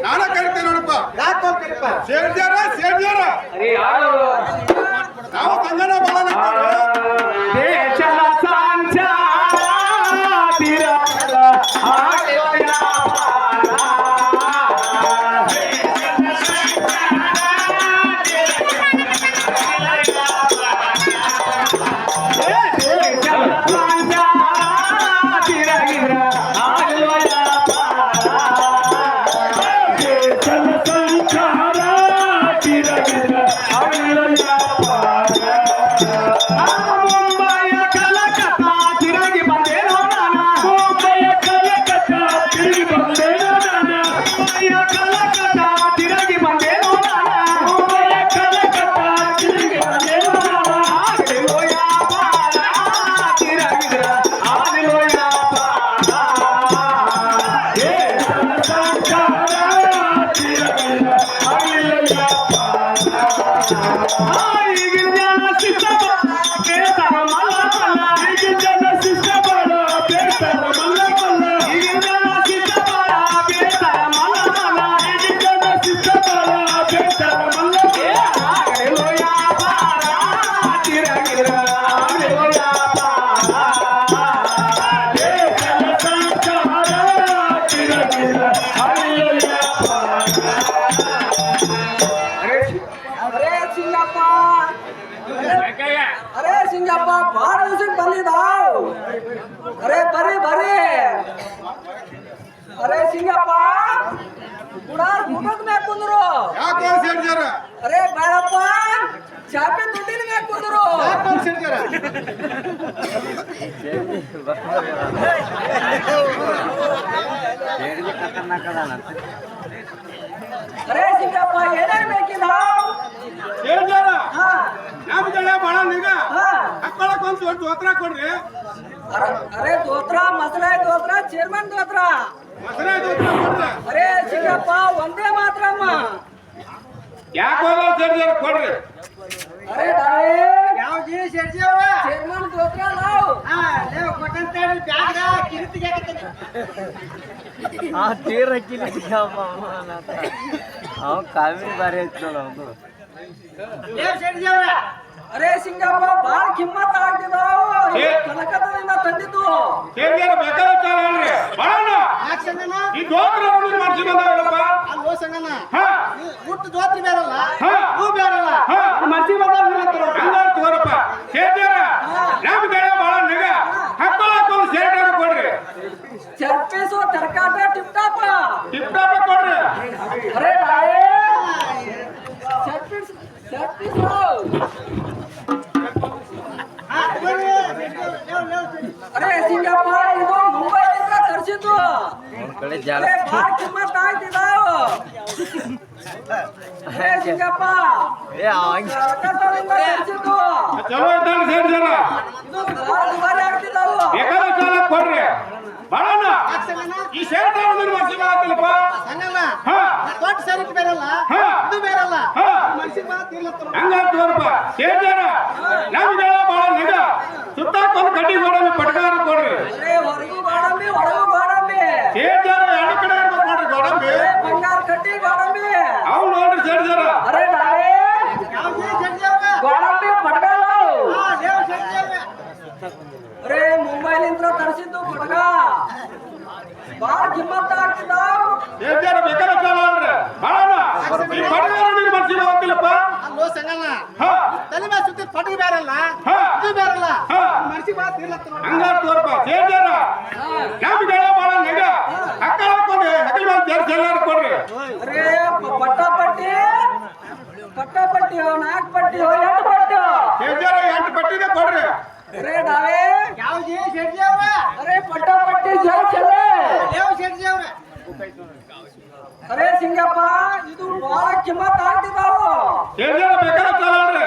ನಾನ ಕರಿತೇನೆ ನೋಡಪ್ಪ ಯಾಕೋ ಕರಿಪ ಶೇಟ್ಯಾರ ನಾವು ಸಂಗನ ಬಾಳಣ್ಣ अरे सिंगप्पा बार दिवसात ಬಂದಿದ್ದಾವ್ अरे ಬರ್ರಿ ಬರ್ರಿ अरे सिंगप्पा ಗುಡಾರ್ ಮುಖದ ಮ್ಯಾಗ ಕುಂದ್ರು ಯಾಕೋ ಶೇಟ್ಯಾರ अरे ಬೇಡಪ್ಪ ಚಾಪೆ ದುಡ್ಡಿನ ಮ್ಯಾಗ ಕುಂದ್ರು ಯಾಕೋ ಶೇಡ್ಜಾರ अरे सिंगप्ಪ ಏನೇನ್ ಬೇಕಿದ್ದಾವ್ ಶೇಟ್ಯಾರ ಹಾ ನಮ್ಮ ಜನ ಬಾಳಣ್ಣಿಗ ಹಾ ಹಾಕೊಳಕ್ ಒಂದು ದೊಡ್ಡ ದೋತ್ರ ಕೊಡ್ರಿ अरे दोत्रा मसला दोत्रा चेयरमैन दोत्रा ಮಸರೆ ದೋತ್ರ ಕೊಡ್ರಿ अरे सिंगप्ಪ ಒಂದೇ ಮಾತ್ರಮ್ಮ ಯಾಕೋ ಶೇಟ್ಯಾರ ಕೊಡ್ರಿ अरे डाळे ಯಾವ ಜೀ ಶೇಡ್ಜಾವ चेयरमैन दोत्रा लाव ಹಾ ಲೇವ್ ಕೊಟ್ಟಂತ ಬ್ಯಾಗ ಕಿರಿತಿಗೆ ಆಗತ್ತೆ ಆ ತೀರ ಅವ ಕಾವೇರಿ ಬಾರಿ ಐತಿ ನೋಡ ಅವನು ಲೇವ್ ಶೇಡ್ಜಾವ अरे सिंगप्ಪ ಬಾಳ ಕಿಮ್ಮತ್ ಆಗ್ತಿದಾವ್ ಕಲಕತ್ತದಿಂದ ತಂದಿದ್ದು ಶೇಟ್ಯಾರ ಬೇಕಾದ ಚಾಲ ಅಲ್ರಿ ಬಾಳಣ್ಣ ಯಾಕೆ ಸಂಗಣ್ಣ ಈ ದೋತ್ರ ನೋಡಿ ಮಾಡ್ಸಿ ಬಂದವಲ್ಲಪ್ಪ ಅಲ್ಲೋ ಸಂಗಣ್ಣ ಹಾ ಮುಟ್ಟು ಜೋತ್ರಿ ಬೇರಲ್ಲ ಹಾ. ಹೂ ಬೇರಲ್ಲ ಹಾ ಮರ್ಸಿ ಬಂದವ್ರು ಹಂಗಾರ್ ತಗೋರಪ್ಪ ಶೇಟ್ಯಾರ ನಮ್ಮ ಜನ ಬಾಳಣ್ಣಿಗ ಹಾಕೊಳಕ್ ಒಂದು ಶೇಟ್ಯಾರ ಕೊಡ್ರಿ ಚರ್ಪಿಸೋ ತರಕಾಟ ಟಿಪ್ ಟಾಪ್ ಟಿಪ್ ಟಾಪ್ ಕೊಡ್ರಿ अरे डाळे ಚರ್ಪಿಸೋ अरे सिंगप्ಪ ಇದು ಮುಂಬೈನಿಂದ ತರಿಸಿದ್ದು ಅವನ ಕಡೆ ಜಾಲ अरे ಬಾಳ ಕಿಮ್ಮತ್ ಆಗ್ತಿದಾವ್ अरे सिंगप्ಪ ಏ ಅವಂಗ ಕಲಕತ್ತದಿಂದ ತರಿಸಿದ್ದು ಚಲೋ ಇದ್ದಾನೆ ಶೇಟ್ಯಾರ ಇದು ಬಾಳ ದುಬಾರಿ ಆಗ್ತಿದಾವ್ ಬೇಕಾದ ಚಾಲ ಕೊಡ್ರಿ ಬಾಳಣ್ಣ ಈ ಶೇಟ್ಯಾರ ಮಾಡ್ಸಿ ಮಾಡತ್ತಲ್ಲಪ್ಪ ಸಂಗಣ್ಣ ಹಾ ದೊಡ್ಡ ಸರಿಗೆ ಬೇರಲ್ಲ ಹಾ. ಇದು ಬೇರಲ್ಲ ಹಾ ಮರ್ಸಿ ಮಾತು ಇರ್ಲತ್ತಲ್ಲ ಹಂಗಾರ್ ತಗೋರಪ್ಪ ಶೇಟ್ಯಾರ ನಮ್ಮ ಜನ ಬಾಳಣ್ಣಿಗ ಸುತ್ತಾಕೊಂದು ಕಡ್ಡಿ ಗೋಡಂಬಿ ಪಟ್ಕಾರ ಕೊಡ್ರಿ अरे ಹೊರಗೂ ಗೋಡಂಬಿ ಒಳಗೂ ಗೋಡಂಬಿ ಶೇಟ್ಯಾರ ಎರಡು ಕಡೆ ಇರ್ಬೇಕು ನೋಡ್ರಿ ಗೋಡಂಬಿ अरे ಬಂಗಾರ ಕಟ್ಟಿ ಗೋಡಂಬಿ ಅವ್ ನೋಡ್ರಿ ಶೇಟ್ಯಾರ अरे डाळे ಯಾವ ಜೀ ಶೇಡ್ಜಾವ ಗೋಡಂಬಿ ಪಟ್ಕಾಲ ಹಾ ಲೇವ್ ಶೇಡ್ಜಾವ अरे ಮುಂಬೈನಿಂದ ತರಿಸಿದ್ದು ಪಟ್ಕ ಬಾಳ ಕಿಮ್ಮತ್ ಆಗ್ತಿದಾವ್ ಶೇಟ್ಯಾರ ಬೇಕಾದ ಚಾಲ ಅಲ್ರಿ ಬಾಳಣ್ಣ ಈ ಪಟ್ಕಾರ ನೀನು ಮಾಡ್ಸಿ ಹೋಗ್ತಿಲ್ಲಪ್ಪ ಅಲ್ಲೋ ಸಂಗಣ್ಣ ಹಾ ತಲೆ ಮೇಲೆ ಸುತ್ತಿ ಪಟ್ಟಿಗೆ ಬೇರಲ್ಲ ಹಾ ಇದು ಬೇರಲ್ಲ ಹಾ ಮರ್ಸಿ ಮಾತು ಇರ್ಲತ್ತಲ್ಲ ಹಂಗಾರ್ ತಗೋರಪ್ಪ ಶೇಟ್ಯಾರ ಪಟ್ಟಿಯೋ 4 ಪಟ್ಟಿಯೋ 8 ಪಟ್ಟಿಯೋ ಕೇಳ್ತಾರ 8 ಪಟ್ಟಿದೆ ಕೊಡ್ರಿ ಅರೆ ನಾವೇ ಯಾವ್ದು ಶೆಟ್ಟಿ ಅವ್ರ ಅರೆ ಪಟ್ಟ ಪಟ್ಟಿ ಜೋಡಿಸಲೇ ಯಾವ ಶೆಟ್ಟಿ ಅವ್ರ ಅರೆ ಸಿಂಗಪ್ಪ ಇದು ಬಹಳ ಕಿಮ್ಮತ್ ಆಗ್ತಿದಾವು ಕೇಳ್ತಾರ ಬೇಕಾದ ತಗೊಳ್ರಿ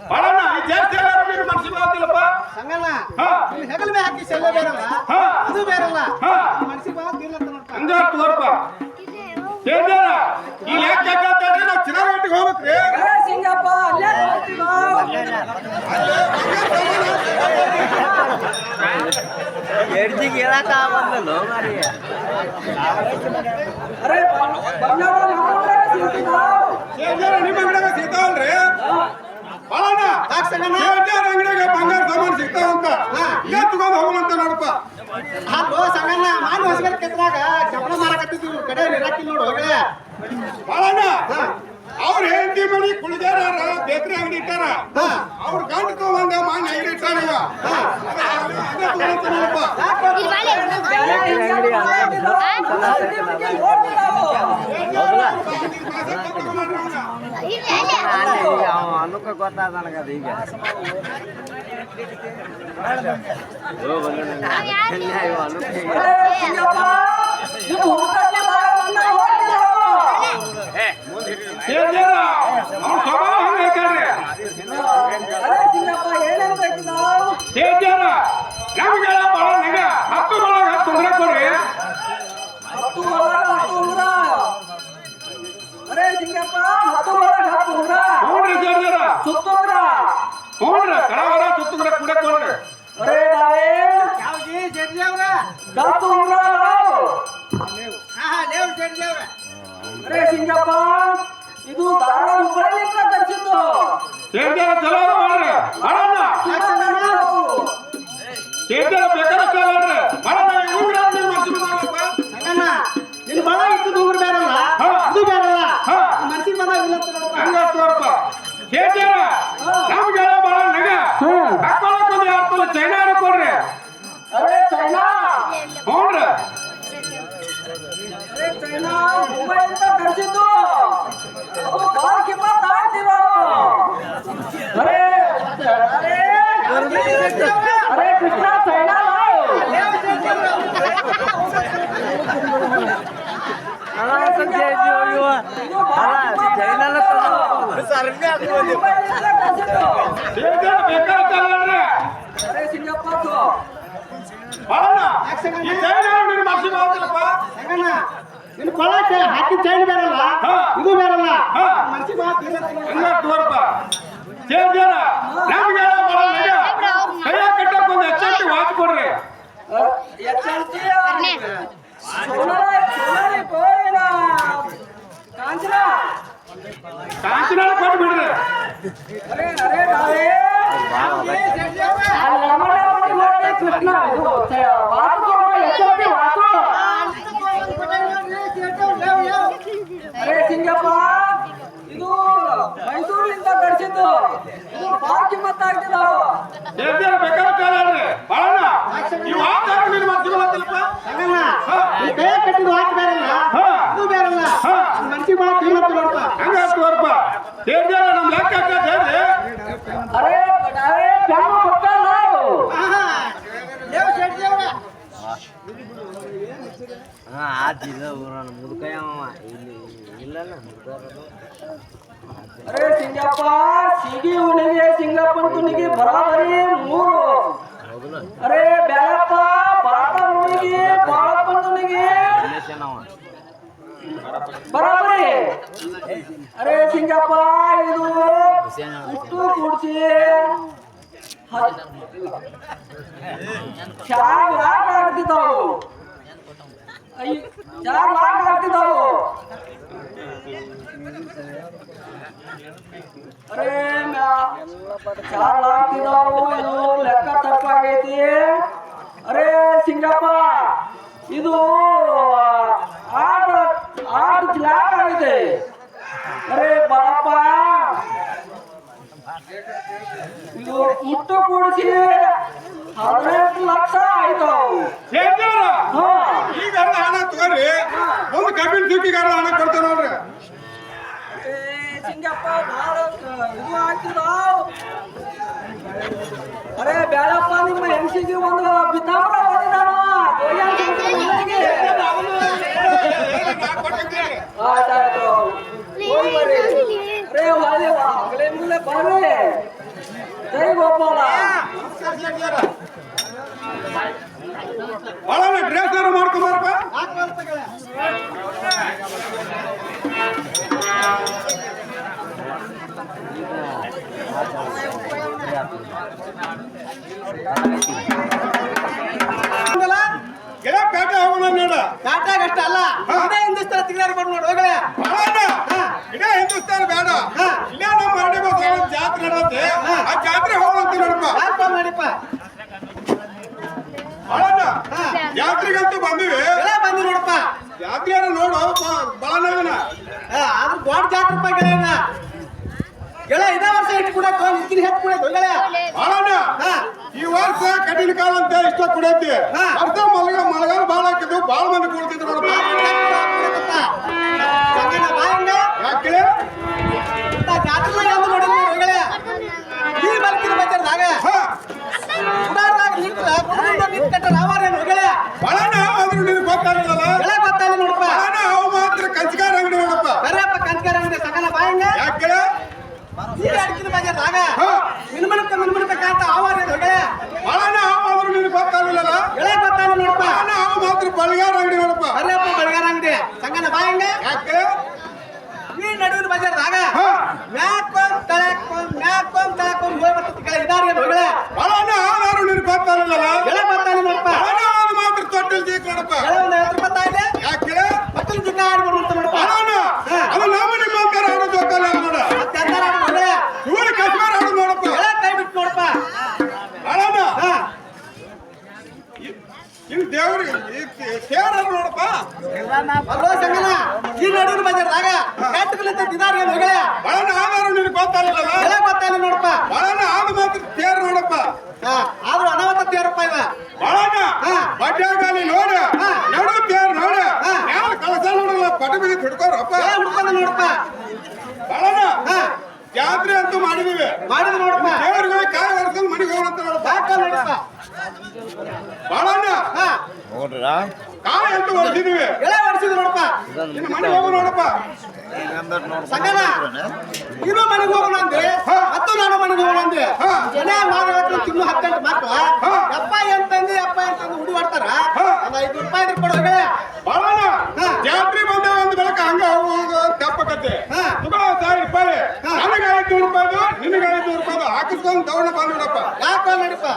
ಬಡಣ್ಣ ಈ ಜಾಸ್ತಿ ಎಲ್ಲ ನಿಮಗೆ ಮನಸ್ಸಿಗೆ ಆಗ್ತಿಲ್ಲಪ್ಪ ಸಂಗಣ್ಣ ಹಾ ಇಲ್ಲಿ ಹೆಗಲ ಮೇಲೆ ಹಾಕಿ ಸೆಲ್ಲ ಬೇರಲ್ಲ ಹಾ ಅದು ಬೇರಲ್ಲ ಹಾ ಮನಸ್ಸಿಗೆ ಬಾಳ ತಿರ್ಲತ್ತ ನೋಡ್ತಾ ಹಂಗ ತೋರ್ಪ ಕೇಳ್ತಾರ ಈ ಲೆಕ್ಕ ಹಾಕಂತಂದ್ರೆ ನಾವು ಚಿರಾಗಟ್ಟಿಗೆ ಹೋಗ್ಬೇಕ್ರಿ ಅರೆ ಸಿಂಗಪ್ಪ ಅಲ್ಲೇ ಹೋಗ್ತಿದಾವು ಎಡ್ಜಿಗೆ ಹೇಳಕ್ ಆಗಲ್ಲ ಮಾರಿ ಅರೆ ಬಂಗಾರ ಹಾಕೊಂಡ್ರೆ ಸಿಗ್ತಿದಾವು ಕೇಳ್ತಾರ ನಿಮ್ಮ ಅಂಗಡಿಯಾಗ ಸಿಗ್ತಾವಲ್ರಿ ಬಡಣ್ಣ ಕೇಳ್ತಾರ ಅಂಗಡಿಯಾಗ ಬಂಗಾರ ಸಾಮಾನು ಸಿಗ್ತಾವಂತ ಇಲ್ಲೇ ತಗೊಂಡ್ ಹೋಗೋಣಂತ ನೋಡಪ್ಪ ಹಲೋ ಸಂಗಣ್ಣ ಮಾನು ಹೊಸಗಲ್ ಕೆತ್ತರಾಗ ಚಪ್ಪಳ ಮಾರಕತ್ತಿದ್ವಿ ಇವ್ರ ಕಡೆ ಇರಾಕಿ ನೋಡು ಹೋಗಲೇ ಬಡಣ್ಣ ಅವ್ರ ಹೆಂಡತಿ ಮನಿ ಕುಳಿದಾರ ಬೇಕ್ರಿ ಅಂಗಡಿ ಇಟ್ಟಾರ ಅವ್ರ ಗಂಡ ತಗೊಂಡ ಮಾನ್ ಅಂಗಡಿ ಇಟ್ಟಾರ ಇವ ಅದೇ ತಗೊಂತ ನೋಡಪ್ಪ ಅನುಕ ಗೊತ್ತಾದ ನನಗದ ಈಗ ನಮ್ಗೆಲ್ಲ ಬಹಳ ನಿಗ 10 ಒಳಗೆ 10 ಉಂಗ್ರ ಕೊಡ್ರಿ ಅರೆ ಸಿಂಗಪ್ಪ 10 ಒಳಗೆ 10 ಉಂಗ್ರ ನೋಡ್ರಿ ಸೇರ್ಜಾರ ಸುತ್ತುಂಗ್ರ ನೋಡ್ರಿ ಕಡವರ ಸುತ್ತುಂಗ್ರ ಕುಡೆ ಕೊಡ್ರಿ ಅರೆ ನಾವೇ ಯಾವ್ದು ಶೆಟ್ಟಿ ಅವ್ರ 10 ಉಂಗ್ರ ಹಾ ಲೇವ್ ಶೆಟ್ಟಿ ಅವ್ರ ಅರೆ ಸಿಂಗಪ್ಪ ಇದು ಧಾರವಾಡ ಹುಬ್ಬಳ್ಳಿಯಿಂದ ತರಿಸಿದ್ದು ಸೇರ್ಜಾರ ಚಲೋ ಮಾಡ್ರಿ ಮಾಡೋಣ ಸೇರ್ಜಾರ ಬೇಕಾದ ಚಲೋಡ್ರಿ ಮಾಡೋಣ ಈ ಉಂಗ್ರ ನೀವು ಮಾಡ್ಸಿಬಿಡಪ್ಪ ಸಂಗಣ್ಣ ನಿನ್ ಬಳ ಇಟ್ಟು ಉಗುರು ಬೇರಲ್ಲ ಹಾ. ಅದು ಬೇರಲ್ಲ ಹಾ. ಮನಸ್ಸಿಗೆ ಬಂದಾಗ ಇಲ್ಲತ್ತ ನೋಡಪ್ಪ ಹಂಗ ತೋರ್ಪ ಸೇರ್ಜಾರ ನಮ್ಗೆಲ್ಲ ಬಹಳ ನಿಗ ಹಾಕೊಳ್ಳೋಕೊಂದು 2 ತೊಲೆ ಚೈನಾರ ಕೊಡ್ರಿ ಅರೆ ಚೈನಾ ನೋಡ್ರಿ ಅರೆ ಚೈನಾ ಮುಂಬೈಯಿಂದ ತರಿಸಿದ್ದು ಅದು ಬಹಳ ಕಿಮ್ಮತ್ ಆಗ್ತಿವ ಅರೆ ಅರೆ ಅರೆ ಕೃಷ್ಣ ಚೈನಾ ಸೇರ್ಜಾರ ಬೇಕಾದ ಚಲೋಡ್ರಿ ಅರೆ ಸಿಂಗಪ್ಪ ಮಾಡೋಣ ಈ ಚೈನಾರ ನಿನ್ನ ಮನಸ್ಸಿಗೆ ಆಗ್ತಿಲ್ಲಪ್ಪ ಸಂಗಣ್ಣ ನಿನ್ ಕೊಳ್ಳಕ್ಕೆ ಹಾಕಿ ಚೈನ್ ಬೇರಲ್ಲ ಹಾ. ಇದು ಬೇರಲ್ಲ ಹಾ. ಮನಸ್ಸಿಗೆ ಬಾಳ ತಿರ್ಲತ್ತ ನೋಡಪ್ಪ ಹಂಗ ತೋರ್ಪ ಸೇರ್ಜಾರ ನಮ್ಗೆಲ್ಲ ಬಹಳ ನಿಗ ಕೈಯ ಕಟ್ಟಕ್ಕೆ ಒಂದು ಎಚ್ಚರಿಕೆ ವಾಚ್ ಕೊಡ್ರಿ ಕಾಂಚನಾಳ ಕೊಟ್ಟು ಬಿಡ್ರಿ ಕೃಷ್ಣ ಅರೆ ಸಿಂಗಪ್ಪ ಇದು ಮೈಸೂರಿನಿಂದ ತರಿಸಿದ್ದು ಇದು ಬಹಳ ಕಿಮ್ಮತ್ ಆಗ್ತಿದಾವು ಸೇರ್ಜಾರ ಬೇಕಾದ ಕಾಲಡ್ರಿ ಬಾಳಣ್ಣ ಈ ವಾಚ್ ಹಾಕಿ ನಿನ್ನ ಮನಸ್ಸಿಗೆ ಆಗ್ತಿಲ್ಲಪ್ಪ ಸಂಗಣ್ಣ ಈ ಕೈ ಕಟ್ಟಿದ ವಾಚ್ ಬೇರಲ್ಲ ಹಾ. ಇದು ಬೇರಲ್ಲ ಹಾ. ಮನಸ್ಸಿಗೆ ಬಾಳ ತಿರ್ಲತ್ತ ನೋಡಪ್ಪ ಹಂಗ ತೋರ್ಪ ಸೇರ್ಜಾರ ನಮ್ ಲೆಕ್ಕ ಹಾಕತ್ ಹೇಳ್ರಿ ಅರೆ ಅರೆ ಫ್ಯಾನು ಕೊಟ್ಟಲ್ಲ ಲೇವ್ ಶೆಟ್ಟಿ ಅವ್ರ ಹಾ ಆದಿಲ್ಲ ಊರನ ಮುದುಕಯ್ಯ ಇಲ್ಲಿ ಇಲ್ಲಲ್ಲ ಮುದುಕರು ಅರೆ ಸಿಂಗಪ್ಪ ಸಿಗಿ ಉಣಿಗೆ ಸಿಂಗಪ್ಪನ ತುಣಿಗೆ ಬರಾಬರಿ 3 ಅರೆ ಬ್ಯಾಳಪ್ಪ ಬಾಳ ಉಣಿಗೆ ಬಾಳಪ್ಪನ ತುಣಿಗೆ ಬರಾಬರಿ ಅರೆ ಸಿಂಗಪ್ಪ ಇದು ಇಷ್ಟು ಕೂಡ್ಸಿ 4 ಲಾಖ ಆಗ್ತಿದ್ದಾವು 4 ಲಾಖ ಆಗ್ತಿದ್ದಾವು ಅರೆ 4 ಲಾಖ ಆಗ್ತಿದ್ದಾವು ಇದು ಲೆಕ್ಕ ತಪ್ಪಾಗೈತಿ ಅರೆ ಸಿಂಗಪ್ಪ ಇದು 8 ಲಾಖ ಆಗಿದೆ ಅರೆ ಬಾಳಪ್ಪ ಇದು ಮುಟ್ಟು ಕೂಡಿಸಿ 18 ಲಕ್ಷ ಆಯ್ತು ಸೇರ್ಜಾರ ಹಾ ಈಗ ಹಣ ತಗೋರಿ ಒಂದು ಕಬ್ಬಿನ ಸಿಕ್ಕಿಗಾರ ಹಣ ಕೊಡ್ತೇವೆ ನೋಡ್ರಿ ಸಿಂಗಪ್ಪ ಭಾಳ ಇದು ಆಗ್ತಿದಾವ್. ಅರೆ ಬೇಡಪ್ಪ, ನಿಮ್ಮ ಹೆಂಗಸಿಗೆ ಒಂದು ಬಿದ್ದಾಮ್ರ ಓದಿದಾನ. ಆಯ್ತಾಯ್ತು, ಹೋಗಿ ಬರ್ರಿ. ಅರೇ ಹೊಳ್ಳಿ ಆಗಲೇ ಮುಂದೆ ಬರ್ರಿ. ಜೈ ಗೋಪಾಲ. ಒಳಗೆ ಡ್ರೆಸ್ ಮಾಡ್ಕೊಂಬಾರಪ್ಪ. ಗೆಳ ಪೇಟೆ ಹೋಗೋಣ ನೋಡ. ಕಾಟಾಗ ಅಷ್ಟ ಅಲ್ಲ, ಇದೇ ಹಿಂದೂಸ್ತಾನ ತಿಂಗಳಾರು ಬಂದು ನೋಡಿ ಹೋಗಲೇ. ಇದೇ ಹಿಂದೂಸ್ತಾನ ಬೇಡ, ಇಲ್ಲೇ ನಮ್ಮ ಮರಡಿ ಬಸ್ ಜಾತ್ರೆ ನಡೆಯುತ್ತೆ, ಆ ಜಾತ್ರೆ ಹೋಗಂತ ನೋಡಪ್ಪ. ನಡಿಪ್ಪ ಜಾತ್ರೆಗಂತೂ ಬಂದಿವಿ, ಬಂದು ನೋಡಪ್ಪ. ಜಾತ್ರೆ ನೋಡು ಬಳನವನ. ಆದ್ರೂ ದೊಡ್ಡ ಜಾತ್ರೆ ಗೆಳೆಯನ ಗೆಳ ಇದೇ ವರ್ಷ ಇಟ್ಟು ಕೂಡ ಇಕ್ಕಿನ ಹೆತ್ ಕೂಡ ಗೆಳೆಯ ಬಾಳಣ್ಣ. ಈ ವರ್ಷ ಕಠಿಣ ಕಾಲ ಅಂತ ಇಷ್ಟ ಕುಡಿಯತ್ತಿ. ಅರ್ಧ ಮಳೆಗಾಲ ಬಾಳ ಹಾಕಿದ್ವು, ಬಾಳ ಮಂದಿ ಕೊಡ್ತಿದ್ರು ನೋಡಪ್ಪ. ಯಾಕೆ ಜಾತ್ರೆ ನೋಡಿ ಗೆಳೆಯ ಈ ಬಲ್ಕಿನ ಬಜಾರ್ದಾಗ ಬಾಳಣ್ಣ ಆದ್ರೂ ನಿನಗೆ ಗೊತ್ತಾಗಲ್ಲ. ನೋಡಪ್ಪ ಅವು ಮಾತ್ರ ಕಂಚಗಾರ ಅಂಗಡಿ ನೋಡಪ್ಪ. ಬರಪ್ಪ ಕಂಚಗಾರ ಅಂಗಡಿ ಸಕಲ ಬಾಯಂಗ ಯಾಕೆ ಈ ಅಡಕಿನ ಬಜಾರ್ದಾಗ ಮಿನ್ಮಣಕ ಕಾಂತ ಆವಾರ ಬಾಳಣ್ಣ ಆದ್ರೂ ನಿನಗೆ ಗೊತ್ತಾಗಲ್ಲ. ಗೊತ್ತಾಗ ನೋಡಪ್ಪ. ಬಾಳಣ್ಣ ಅವು ಮಾತ್ರ ಬಳಿಗಾರ ಅಂಗಡಿ ನೋಡಪ್ಪ. ಬರಪ್ಪ ಬಳಿಗಾರ ಅಂಗಡಿ ಸಂಗನ ಬಾಯಂಗ ಯಾಕೆ ಈ ನಡುವಿನ ಬಜಾರ್ದಾಗ ಮ್ಯಾಕೊಂಡ್ ತಳಕೊಂಡ್ ಹೋಗಿ ಬರ್ತದೆ ಇದಾರೆ ಬಾಳಣ್ಣ ಆದ್ರೂ ನಿನಗೆ ಗೊತ್ತಾಗಲ್ಲ. ಗೊತ್ತಾಗ ನೋಡಪ್ಪ. ಬಾಳಣ್ಣ ಅದು ಮಾತ್ರ ತೊಟ್ಟಲ್ ಜೀಕ್ ನೋಡಪ್ಪ. ಒಂದು 50 ರೂಪಾಯಿ ಇದೆ ಯಾಕೆ ಮಕ್ಕಳು ಜಿಕ್ಕ ಆಡ್ಬಿಡ್ತ ನೋಡಪ್ಪ. ಬಾಳಣ್ಣ ಅದು ನಮ್ಮ ನಿಮ್ಮ ಅಂತಾರ ಆಡೋದು ಹೋಗಲ್ಲ ನೋಡ. ಇವ್ರು ಕಶ್ಮೀರ ಆಡೋದು ನೋಡಪ್ಪ. ಕೈ ಬಿಟ್ಟು ನೋಡಪ್ಪ. ಬಾಳಣ್ಣ ಇನ್ನು ದೇವ್ರಿಗೆ ಸೇರ ನೋಡಪ್ಪ. ಅಲ್ವಾ ಸಂಗನ ಈ ನಡುವಿನ ಬಜಾರ್ದಾಗ ಇದಾರೆ ಬಾಳಣ್ಣ ಆದ್ರೂ ನಿನಗೆ ಗೊತ್ತಾಗಲ್ಲ. ಗೊತ್ತಾಗ ನೋಡಪ್ಪ. ಬಾಳಣ್ಣ ಆದ ಮಾತ್ರ ತೇರು ನೋಡಪ್ಪ. ಆದ್ರೂ ಅನಾವತ್ತ ತೇರಪ್ಪ ಇವ ಬಾಳಣ್ಣ ಬಡ್ಡಾಗಾಲಿ ನೋಡ, ನಡು ತೇರು ನೋಡ, ಯಾವ ಕಳಸ ನೋಡಲ್ಲ, ಪಟ ಬಿದ್ದು ಹಿಡ್ಕೋರಪ್ಪ. ಹುಡ್ಕೊಂಡ ನೋಡಪ್ಪ. ಬಾಳಣ್ಣ ಜಾತ್ರೆ ಅಂತೂ ಮಾಡಿದೀವಿ, ಮಾಡಿದ್ ನೋಡಪ್ಪ. ದೇವ್ರಿಗೆ ಕಾಯಿ ಹೊಡ್ಕೊಂಡು ಮನೆಗೆ ಹೋಗೋಣಂತ ನೋಡಪ್ಪ. ನೋಡಪ್ಪ ಬಾಳಣ್ಣ ಕಾಯಿ ಅಂತೂ ಹೊಡ್ಸಿದೀವಿ, ಎಳೆ ಹೊಡ್ಸಿದ್ ನೋಡಪ್ಪ. ಇನ್ನು ಮನೆಗೆ ಹೋಗೋ ನೋಡಪ್ಪ. ಸಂಗನ ನೀನು ಮನೆಗೆ ಹೋಗೋಣ ಅಂದೆ, ಮತ್ತು ನಾನು ಮನೆಗೆ ಹೋಗೋಣ ಅಂದೆ. ಜನ ಮಾತಾಡಕ್ಕೆ ತಿನ್ನು 10 ಗಂಟೆ ಮಕ್ಕಳ ಅಪ್ಪ ಎಂತಂದು ಹುಡಿ ಮಾಡ್ತಾರ. ಒಂದು 5 ರೂಪಾಯಿ ಕೊಡೋಗೆ ಬಾಳಣ್ಣ ಜಾತ್ರೆ ಬಂದ ಒಂದು ಬೆಳಕ ಹಂಗ ಹೋಗೋದು ತಪ್ಪಕತ್ತೆ. ರೂಪಾಯಿ ನನಗೆ 500 ರೂಪಾಯಿ, ನಿನಗೆ 500 ರೂಪಾಯಿ ಹಾಕಿಸ್ಕೊಂಡು ತಗೊಂಡ ಬಂದ್ಬಿಡಪ್ಪ. ಯಾಕೆ ನಡಿಪ್ಪ.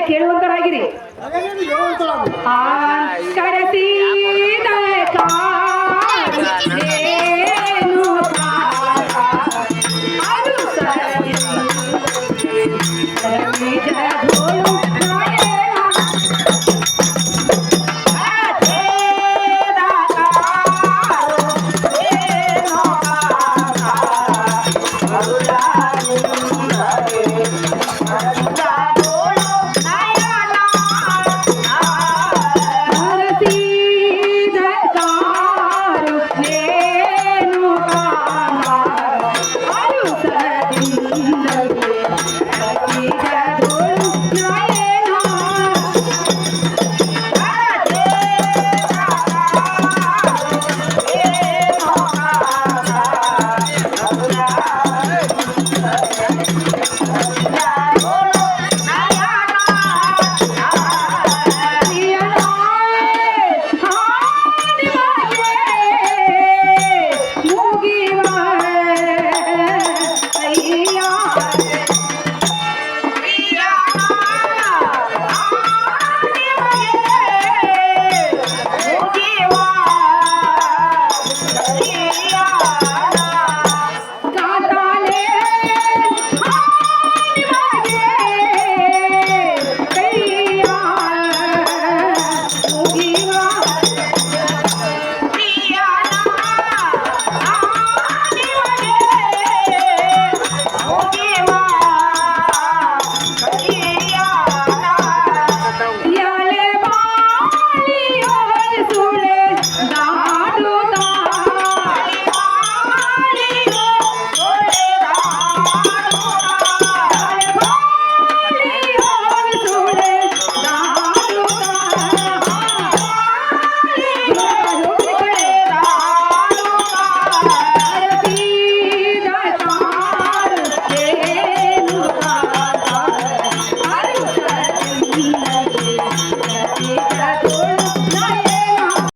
ಕೇಳುವಂತರಾಗಿರಿ. ಅದೇನೇನು ಹೇಳುವಂತಳ ಆ ಕರೆಸಿದ ಕಾರೇನು ಅದು ಧೋಳು